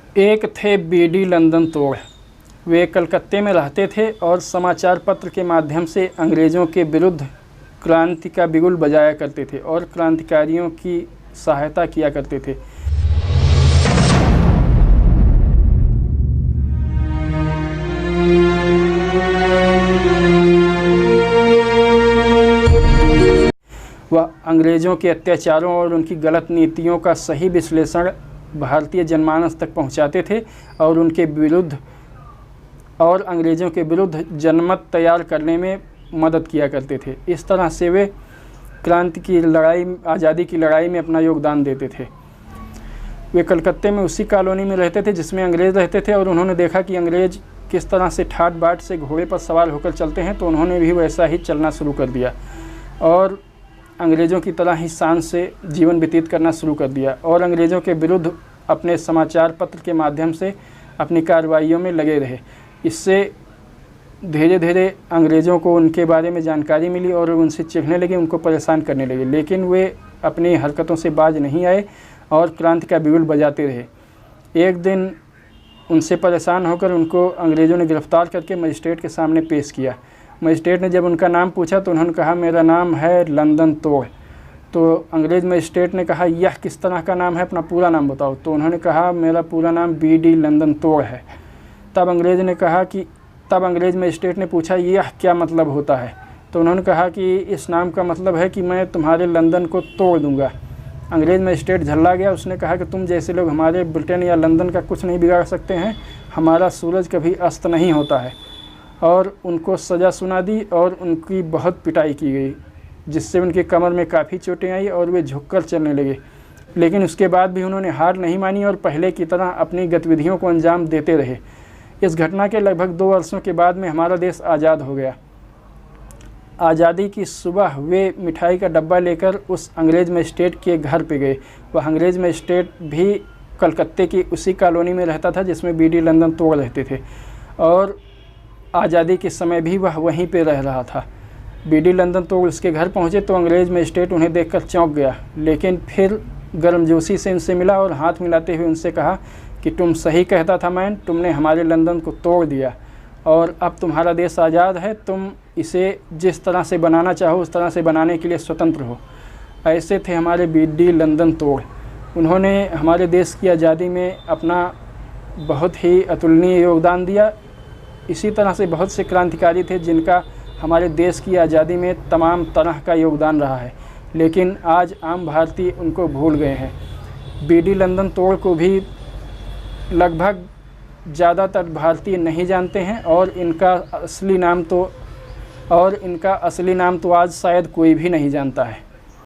एक थे BD London तोड़। वे कलकत्ते में रहते थे और समाचार पत्र के माध्यम से अंग्रेज़ों के विरुद्ध क्रांति का बिगुल बजाया करते थे और क्रांतिकारियों की सहायता किया करते थे। वह अंग्रेज़ों के अत्याचारों और उनकी गलत नीतियों का सही विश्लेषण भारतीय जनमानस तक पहुंचाते थे और उनके विरुद्ध और अंग्रेज़ों के विरुद्ध जनमत तैयार करने में मदद किया करते थे। इस तरह से वे क्रांति की लड़ाई, आज़ादी की लड़ाई में अपना योगदान देते थे। वे कलकत्ते में उसी कॉलोनी में रहते थे जिसमें अंग्रेज़ रहते थे और उन्होंने देखा कि अंग्रेज़ किस तरह से ठाट बाट से घोड़े पर सवार होकर चलते हैं, तो उन्होंने भी वैसा ही चलना शुरू कर दिया और अंग्रेज़ों की तरह ही शान से जीवन व्यतीत करना शुरू कर दिया और अंग्रेज़ों के विरुद्ध अपने समाचार पत्र के माध्यम से अपनी कार्रवाइयों में लगे रहे। इससे धीरे धीरे अंग्रेज़ों को उनके बारे में जानकारी मिली और उनसे चिढ़ने लगे, उनको परेशान करने लगे, लेकिन वे अपनी हरकतों से बाज नहीं आए और क्रांति का बिगुल बजाते रहे। एक दिन उनसे परेशान होकर उनको अंग्रेज़ों ने गिरफ़्तार करके मजिस्ट्रेट के सामने पेश किया। मजिस्ट्रेट ने जब उनका नाम पूछा तो उन्होंने कहा, मेरा नाम है लंदन तोड़। तो अंग्रेज़ मजिस्ट्रेट ने कहा, यह किस तरह का नाम है, अपना पूरा नाम बताओ। तो उन्होंने कहा, मेरा पूरा नाम बीडी लंदन तोड़ है। तब अंग्रेज़ मजिस्ट्रेट ने पूछा, यह क्या मतलब होता है। तो उन्होंने कहा कि इस नाम का मतलब है कि मैं तुम्हारे लंदन को तोड़ दूँगा। अंग्रेज़ मजिस्ट्रेट झल्ला गया। उसने कहा कि तुम जैसे लोग हमारे ब्रिटेन या लंदन का कुछ नहीं बिगाड़ सकते हैं, हमारा सूरज कभी अस्त नहीं होता है। और उनको सज़ा सुना दी और उनकी बहुत पिटाई की गई, जिससे उनके कमर में काफ़ी चोटें आई और वे झुककर चलने लगे। लेकिन उसके बाद भी उन्होंने हार नहीं मानी और पहले की तरह अपनी गतिविधियों को अंजाम देते रहे। इस घटना के लगभग 2 वर्षों के बाद में हमारा देश आज़ाद हो गया। आज़ादी की सुबह वे मिठाई का डब्बा लेकर उस अंग्रेज़ मजिस्ट्रेट के घर पे गए। वह अंग्रेज़ मजिस्ट्रेट भी कलकत्ते की उसी कॉलोनी में रहता था जिसमें बीडी लंदन तोड़ रहते थे और आज़ादी के समय भी वह वहीं पे रह रहा था। बीडी लंदन तोड़ उसके घर पहुँचे तो अंग्रेज़ मजिस्ट्रेट उन्हें देखकर चौंक गया, लेकिन फिर गर्मजोशी से उनसे मिला और हाथ मिलाते हुए उनसे कहा कि तुम सही कहता था मैन, तुमने हमारे लंदन को तोड़ दिया और अब तुम्हारा देश आज़ाद है, तुम इसे जिस तरह से बनाना चाहो उस तरह से बनाने के लिए स्वतंत्र हो। ऐसे थे हमारे बीडी लंदन तोड़। उन्होंने हमारे देश की आज़ादी में अपना बहुत ही अतुलनीय योगदान दिया। इसी तरह से बहुत से क्रांतिकारी थे जिनका हमारे देश की आज़ादी में तमाम तरह का योगदान रहा है, लेकिन आज आम भारतीय उनको भूल गए हैं। बीडी लंदन तोड़ को भी लगभग ज़्यादातर भारतीय नहीं जानते हैं और इनका असली नाम तो आज शायद कोई भी नहीं जानता है।